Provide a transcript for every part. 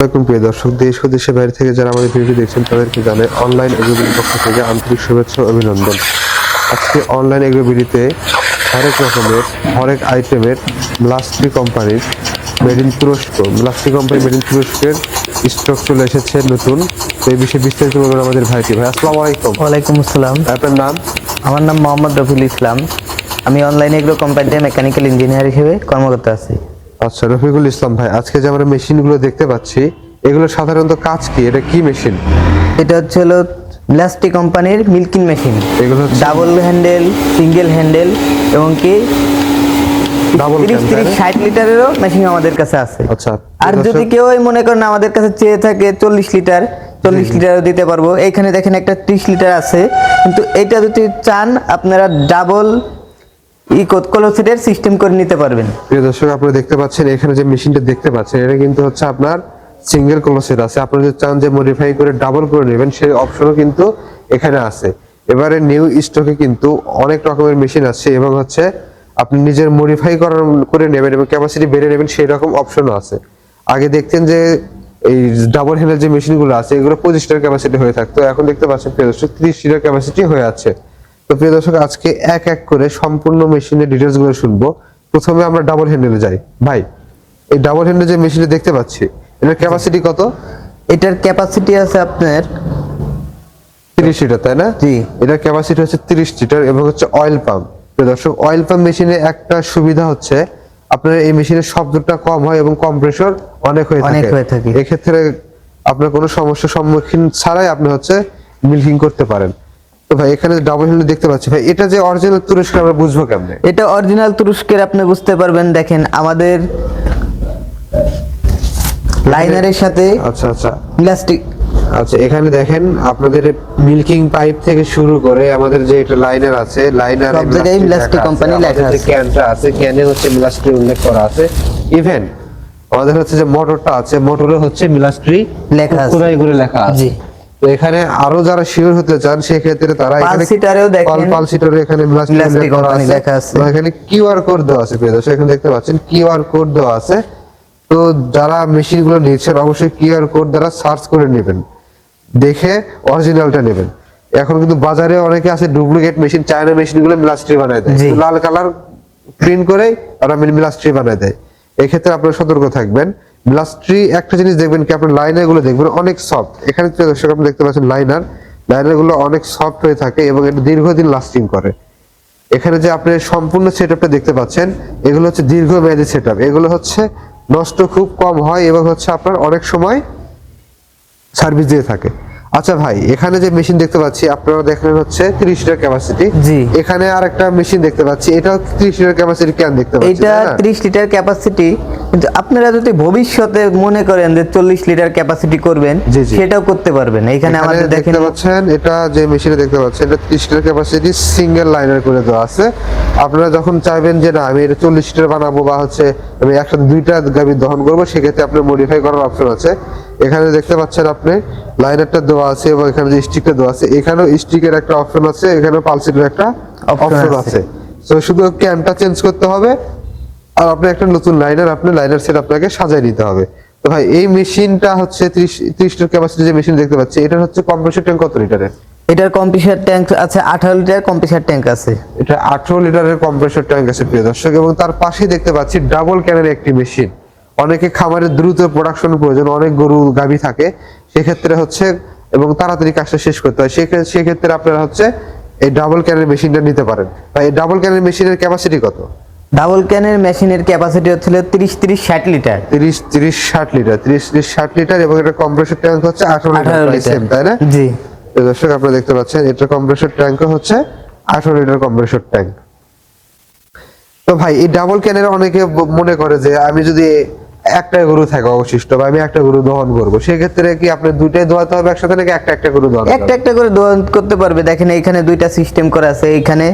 আসসালামু প্রিয় দর্শক, দেশ ও দেশের বাইরে থেকে যারা আমাদের ভিডিও দেখছেন তাদেরকে জানাই অনলাইন এগ্রোবিডির পক্ষ থেকে আন্তরিক শুভেচ্ছা ও অভিনন্দন। আজকে অনলাইন এগ্রোবিডিতে হরেক রকমের হরেক আইটেমের মিলাস্ট্রি কোম্পানির মেড ইন তুরস্ক তুরস্কের স্টক চলে এসেছে নতুন। তো এই বিষয়ে বিস্তারিত বলবেন আমাদের ভাইটি। ভাই আসসালামু আলাইকুম। ওয়ালাইকুম আসসালাম। আপনার নাম? আমার নাম মোহাম্মদ রফিউল ইসলাম। আমি অনলাইন এগ্রো কোম্পানিতে মেকানিক্যাল ইঞ্জিনিয়ার হিসেবে কর্মরত আছি। আচ্ছা, রফিকুল ইসলাম ভাই, আজকে যে আমরা মেশিনগুলো দেখতে পাচ্ছি এগুলো সাধারণত কাজ কি? এটা কি মেশিন? এটা হলো মিলাস্ট্রি কোম্পানির মিল্কিং মেশিন। এগুলো ডাবল হ্যান্ডেল, সিঙ্গেল হ্যান্ডেল এবং কি ডাবল 30-60 লিটারেরও মেশিন আমাদের কাছে আছে। আচ্ছা, আর যদি কেউ মনে করেন আমাদের কাছে চেয়ে থাকে 40 লিটারও দিতে পারবো। এইখানে দেখেন একটা 30 লিটার আছে, কিন্তু এটা যদি চান আপনারা ডাবল কলসিটের সিস্টেম করে নিতে পারবেন। প্রিয় দর্শক, আপনারা দেখতে পাচ্ছেন এখানে যে মেশিনটা দেখতে পাচ্ছেন এটা কিন্তু হচ্ছে আপনার সিঙ্গেল ক্লোসেট আছে। আপনারা যদি চান যে মডিফাই করে ডাবল করে নেবেন সেই অপশনও কিন্তু এখানে আছে। এবারে নিউ স্টকে কিন্তু অনেক রকমের মেশিন আছে এবং হচ্ছে আপনি নিজের মডিফাই করে নেবেন এবং ক্যাপাসিটি বেড়ে নেবেন সেই রকম অপশনও আছে। আগে দেখতেন যে এই ডাবল হ্যান্ডেল যে মেশিনগুলো আছে এগুলো 25 লিটার ক্যাপাসিটি হয়ে থাকতো, এখন দেখতে পাচ্ছেন প্রিয় দর্শক 30 লিটার ক্যাপাসিটি হয়ে আছে। তো প্রিয় দর্শক, আজকে এক এক করে সম্পূর্ণ মেশিনের ডিটেইলস গুলো শুনবো। প্রথমে আমরা ডাবল হ্যান্ডেলে যাই। ভাই, এই ডাবল হ্যান্ডেল যে মেশিনটা দেখতে পাচ্ছি এটার ক্যাপাসিটি কত? এটার ক্যাপাসিটি আছে আপনার 30 লিটার, তাই না? জি। এটার ক্যাপাসিটি হচ্ছে 30 লিটার এবং হচ্ছে অয়েল পাম্প। প্রিয় দর্শক, অয়েল পাম্প মেশিনে একটা সুবিধা হচ্ছে আপনার এই মেশিনের শব্দটা কম হয় এবং কম্প্রেসর অনেক হয়ে থাকে। এক্ষেত্রে আপনার কোনো সমস্যার সম্মুখীন ছাড়াই আপনি হচ্ছে মিল্কিং করতে পারেন। তো ভাই, এখানে ডাবল হ্যান্ডেল দেখতে পাচ্ছি, ভাই এটা যে অরিজিনাল তুরস্কের আমরা বুঝবো কেমনে? এটা অরিজিনাল তুরস্কের আপনি বুঝতে পারবেন, দেখেন আমাদের লাইনারের সাথে আচ্ছা প্লাস্টিক। আচ্ছা, এখানে দেখেন আপনাদের মিল্কিং পাইপ থেকে শুরু করে আমাদের যে একটা লাইনার আছে, লাইনার সব জায়গায় মিলাস্ট্রি কোম্পানি লেখা আছে। ক্যানটা আছে, ক্যানে হচ্ছে মিলাস্ট্রি উল্লেখ করা আছে। ইভেন আমাদের হচ্ছে যে মোটরটা আছে, মোটরে হচ্ছে মিলাস্ট্রি লেখা আছে, পুরাই করে লেখা আছে। জি। তো এখানে আরো যারা শিওর হতে চান সেই ক্ষেত্রে তারা এখানে পালসিটারেও দেখেন, পালসিটারে এখানে মিলাস্ট্রি কোম্পানি লেখা আছে। এখানে কিউআর কোড দেওয়া আছে। প্রিয় দর্শক, এখানে দেখতে পাচ্ছেন কিউআর কোড দেওয়া আছে। তো যারা মেশিনগুলো নিচ্ছেন অবশ্যই কিউআর কোড দ্বারা সার্চ করে নেবেন, দেখে অরিজিনালটা নেবেন। এখন কিন্তু বাজারে অনেকে আছে ডুপ্লিকেট মেশিন, চায়না মেশিনগুলো মিলাস্ট্রি বানায় দেয়, লাল কালার প্রিন্ট করে আর মিলাস্ট্রি বানায় দেয়। এক্ষেত্রে আপনারা সতর্ক থাকবেন। মিলাস্ট্রি একটা জিনিস দেখবেন কি, আপনার লাইনার গুলো দেখবেন অনেক সফট। এখানে দর্শক আপনি দেখতে পাচ্ছেন লাইনার গুলো অনেক সফট হয়ে থাকে এবং এটা দীর্ঘদিন লাস্টিং করে। এখানে যে আপনি সম্পূর্ণ সেটআপটা দেখতে পাচ্ছেন এগুলো হচ্ছে দীর্ঘমেয়াদী সেটআপ। এগুলো হচ্ছে নষ্ট খুব কম হয় এবং হচ্ছে আপনার অনেক সময় সার্ভিস দিয়ে থাকে। আচ্ছা ভাই, এখানে যে মেশিন দেখতে পাচ্ছি আপনারা দেখলেন হচ্ছে 30 লিটার ক্যাপাসিটি। জি। এখানে আরেকটা মেশিন দেখতে পাচ্ছি, এটাও 30 লিটার ক্যাপাসিটি ক্যান দেখতে পাচ্ছি। এটা 30 লিটার ক্যাপাসিটি, কিন্তু আপনারা যদি ভবিষ্যতে মনে করেন যে 40 লিটার ক্যাপাসিটি করবেন, সেটাও করতে পারবেন। এখানে আমাদের দেখতে পাচ্ছেন এটা যে মেশিনে দেখতে পাচ্ছেন এটা 30 লিটার ক্যাপাসিটি সিঙ্গেল লাইনার করে দেওয়া আছে। আপনারা যখন চাইবেন যে না আমি এটা 40 লিটার বানাবো বা হচ্ছে আমি একসাথে দুইটা গাভী দহন করবো, সেক্ষেত্রে আপনি মডিফাই করার অপশন আছে। এখানে দেখতে পাচ্ছেন আপনি লাইনারটা দেওয়া আছে এবং এখানে যে স্টিকটা দেওয়া আছে, এখানেও স্টিকের একটা অপশন আছে, এখানেও পালসিটের একটা অপশন আছে। তো শুধু ক্যানটা চেঞ্জ করতে হবে আর আপনি একটা নতুন লাইনার সেট আপনাকে সাজায় নিতে হবে। তো ভাই, এই মেশিনটা হচ্ছে 30 লিটার ক্যাপাসিটি যে মেশিন দেখতে পাচ্ছি এটা হচ্ছে কম্প্রেসর ট্যাঙ্ক কত লিটারের? এটার কম্প্রেসর ট্যাঙ্ক আছে 18 লিটার কম্প্রেসর ট্যাঙ্ক আছে। এটা 18 লিটারের কম্প্রেসর ট্যাঙ্ক আছে প্রিয় দর্শক। এবং তার পাশেই দেখতে পাচ্ছি ডাবল ক্যানের একটি মেশিন। অনেকে খামারের দ্রুত প্রোডাকশন প্রয়োজন, অনেক গরু গাভী থাকে, সেক্ষেত্রে হচ্ছে এবং তাড়াতাড়ি কাজটা শেষ করতে হয়, সেক্ষেত্রে আপনারা হচ্ছে এই ডাবল ক্যানের মেশিনটা নিতে পারেন। ভাই, এই ডাবল ক্যানের মেশিনের ক্যাপাসিটি কত? ডাবল ক্যানের মেশিনের ক্যাপাসিটি হচ্ছে 30-60 লিটার। 30-60 লিটার 30-60 লিটার এবং এটা কম্প্রেসর ট্যাঙ্ক হচ্ছে 18 লিটার, তাই না? জি। দর্শক, আপনারা দেখতে পাচ্ছেন এটা কম্প্রেসর ট্যাঙ্ক হচ্ছে 18 লিটার কম্প্রেসর ট্যাঙ্ক। তো ভাই, এই ডাবল ক্যানের অনেকে মনে করে যে আমি যদি একটা গরু থাকে অবশিষ্ট বা আমি একটা গরু দহন করবো, সেক্ষেত্রে কি আপনি দুইটাই দোয়াতে হবে একসাথে নাকি একটা গরু দহন? একটা করে দহন করতে পারবে। দেখেন এইখানে দুইটা সিস্টেম করা আছে, এইখানে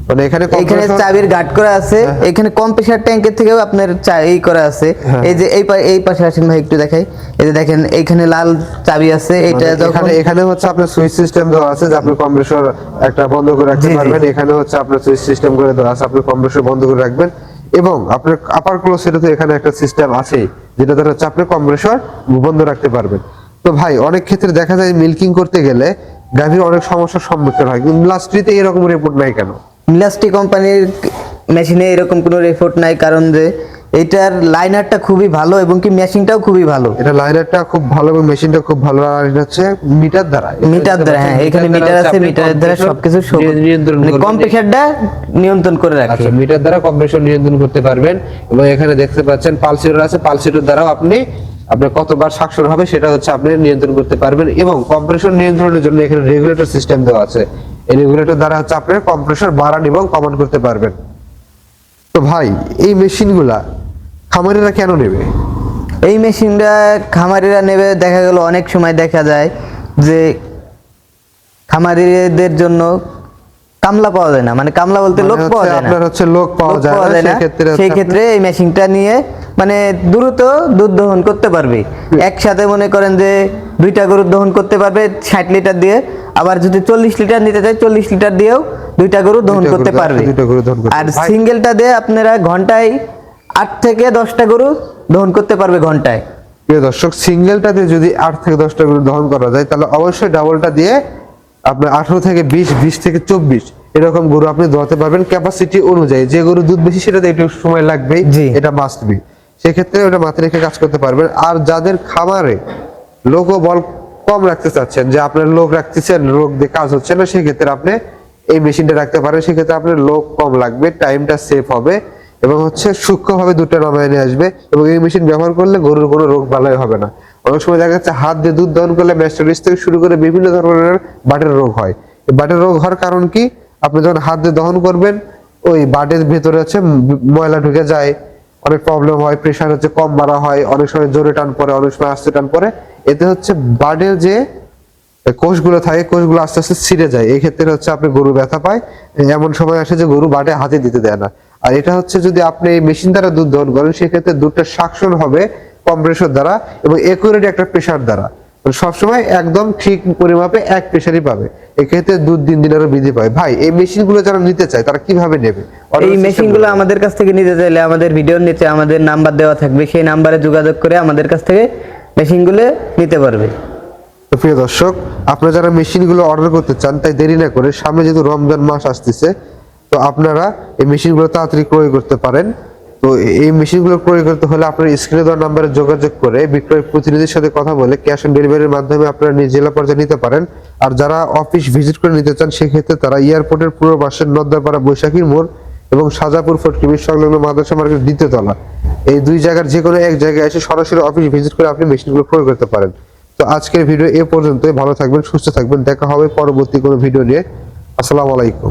মানে এখানে চাবির গার্ড করা আছে, এখানে কম্প্রেসর ট্যাঙ্কের থেকেও আপনার এই করা আছে। এই যে এই পাশে আসেন ভাই একটু দেখাই। এই যে দেখেন এইখানে লাল চাবি আছে, এটা যখন এখানে হচ্ছে আপনার সুইচ সিস্টেম দেওয়া আছে যে আপনি কম্প্রেসর একটা বন্ধ করে রাখতে পারবেন। এখানে হচ্ছে আপনার সুইচ সিস্টেম করে দেওয়া আছে, আপনি কম্প্রেসর বন্ধ করে রাখবেন। এবং আপনার আপার ক্লোজেরও তো এখানে একটা সিস্টেম আছে, যেটা দ্বারা হচ্ছে আপনি কম্প্রেসর বন্ধ রাখতে পারবেন। তো ভাই অনেক ক্ষেত্রে দেখা যায় মিল্কিং করতে গেলে গাভীর অনেক সমস্যার সম্মুখীন হয়, কিন্তু লাস্ট্রিতে এরকম রিপোর্ট নাই কেন? মিলাস্টি কোম্পানির মেশিনে এরকম কোনো রিপোর্ট নাই, কারণ যে এটার লাইনারটা খুবই ভালো এবং কি মেশিনটাও খুবই ভালো। এটা লাইনারটা খুব ভালো এবং মেশিনটা খুব ভালো, আর এটা হচ্ছে মিটার দ্বারা, মিটার দ্বারা, হ্যাঁ এখানে মিটার আছে, মিটারের দ্বারা সবকিছু নিয়ন্ত্রণ করবেন। কম্প্রেসারটা নিয়ন্ত্রণ করে রাখে। আচ্ছা, মিটার দ্বারা কম্প্রেসর নিয়ন্ত্রণ করতে পারবেন। এবং এখানে দেখতে পাচ্ছেন পালসিটর আছে, পালসিটর দ্বারাও আপনি আপনার কতবার সাকসর হবে সেটা হচ্ছে আপনি নিয়ন্ত্রণ করতে পারবেন। এবং কম্প্রেসর নিয়ন্ত্রণের জন্য এখানে রেগুলেটর সিস্টেম দেওয়া আছে, এই রেগুলেটর দ্বারা হচ্ছে আপনি কম্প্রেসর বাড়ান এবং কমান করতে পারবেন। তো ভাই এই মেশিনগুলা খামারিরা কেন নেবে? এই মেশিনটা খামারিরা নেবে, দেখা গেল অনেক সময় দেখা যায় যে খামারিদের জন্য কামলা পাওয়া যায় না, মানে কামলা বলতে লোক পাওয়া যায় না, আপনার হচ্ছে লোক পাওয়া যায় না, সেই ক্ষেত্রে এই মেশিনটা নিয়ে মানে দ্রুত দুধ দহন করতে পারবে। একসাথে মনে করেন যে 2টা গরু দহন করতে পারবে 60 লিটার দিয়ে, আবার যদি 40 লিটার নিতে চায় 40 লিটার দিয়েও 2টা গরু দহন করতে পারবে। আর সিঙ্গেলটা দিয়ে আপনারা ঘন্টায় 8 থেকে 10টা গরু দহন করতে পারবে ঘন্টায়। প্রিয় দর্শক, সিঙ্গেলটাতে যদি 8 থেকে 10টা গরু দহন করা যায়, তাহলে অবশ্যই ডাবলটা দিয়ে আপনার 18 থেকে 20, 20 থেকে 24 এরকম গরু আপনি দোয়াতে পারবেন ক্যাপাসিটি অনুযায়ী। যে গরু দুধ বেশি সেটাতে একটু সময় লাগবেই, এটা মাস্ট বি, সেক্ষেত্রে ওটা মাথায় রেখে কাজ করতে পারবেন। আর যাদের খামারে লোক ও বল কম রাখতে চাচ্ছেন, যে আপনার লোক রাখতেছেন, লোক দিয়ে কাজ হচ্ছে না, সেক্ষেত্রে আপনি এই মেশিনটা রাখতে পারেন। সেক্ষেত্রে আপনার লোক কম লাগবে, টাইমটা সেভ হবে এবং হচ্ছে সূক্ষ্মভাবে দুধটা নামায় নিয়ে আসবে। এবং এই মেশিন ব্যবহার করলে গরুর কোনো রোগ বালাই হবে না। অনেক সময় দেখা যাচ্ছে হাত দিয়ে দুধ দহন করলে ম্যাস্টাইটিস থেকে শুরু করে বিভিন্ন ধরনের বাটের রোগ হয়। এই বাটের রোগ হওয়ার কারণ কি? আপনি যখন হাত দিয়ে দহন করবেন, ওই বাটের ভেতরে হচ্ছে ময়লা ঢুকে যায়, অনেক প্রবলেম হয়, প্রেশার হচ্ছে কম বাড়া হয়, অনেক সময় জোরে টান পড়ে, অনেক সময় আস্তে টান পড়ে। এতে হচ্ছে বাটের যে কোষগুলো থাকে, কোষগুলো আস্তে আস্তে ছিঁড়ে যায়। এই ক্ষেত্রে হচ্ছে আপনি গরু ব্যথা পায়, এমন সময় আসে যে গরু বাটে হাতে দিতে দেয় না। আর এটা হচ্ছে যদি আপনি এই মেশিন দ্বারা দুধ দহন করেন, সেক্ষেত্রে দুধটা সাকশন হবে কম্প্রেসর দ্বারা এবং একুরেট একটা প্রেশার দ্বারা, সবসময় একদম ঠিক পরিমাপে এক প্রেশারই পাবে। এক্ষেত্রে দুধ দিন দিন আরো বৃদ্ধি পায়। ভাই এই মেশিনগুলো যারা নিতে চায় তারা কিভাবে নেবে? এই মেশিনগুলো আমাদের কাছ থেকে নিতে চাইলে আমাদের ভিডিওর নিচে আমাদের নাম্বার দেওয়া থাকবে, সেই নাম্বারে যোগাযোগ করে আমাদের কাছ থেকে মেশিনগুলো নিতে পারবে। তো প্রিয় দর্শক, আপনারা যারা মেশিনগুলো অর্ডার করতে চান, তাই দেরি না করে, সামনে যেহেতু রমজান মাস আসতেছে, তো আপনারা এই মেশিনগুলো তাড়াতাড়ি ক্রয় করতে পারেন। তো এই মেশিনগুলো ক্রয় করতে হলে আপনারা স্ক্রিনে দেওয়া নাম্বারে যোগাযোগ করে বিক্রয় প্রতিনিধির সাথে কথা বলে ক্যাশ অন ডেলিভারির মাধ্যমে আপনারা নিজ জেলা পর্যায়ে নিতে পারেন। আর যারা অফিস ভিজিট করে নিতে চান, সেক্ষেত্রে তারা এয়ারপোর্টের পূর্ব পাশের নদ্দাপাড়া বৈশাখীর মোড় এবং সাজাপুর ফটকিবির সংলগ্ন মাদ্রাসা মার্কেট 2য় তলা, এই 2 জায়গার যে কোনো এক জায়গায় এসে সরাসরি অফিস ভিজিট করে আপনি মেশিনগুলো ক্রয় করতে পারেন। তো আজকের ভিডিও এ পর্যন্তই। ভালো থাকবেন, সুস্থ থাকবেন, দেখা হবে পরবর্তী কোনো ভিডিও নিয়ে। আসসালামু আলাইকুম।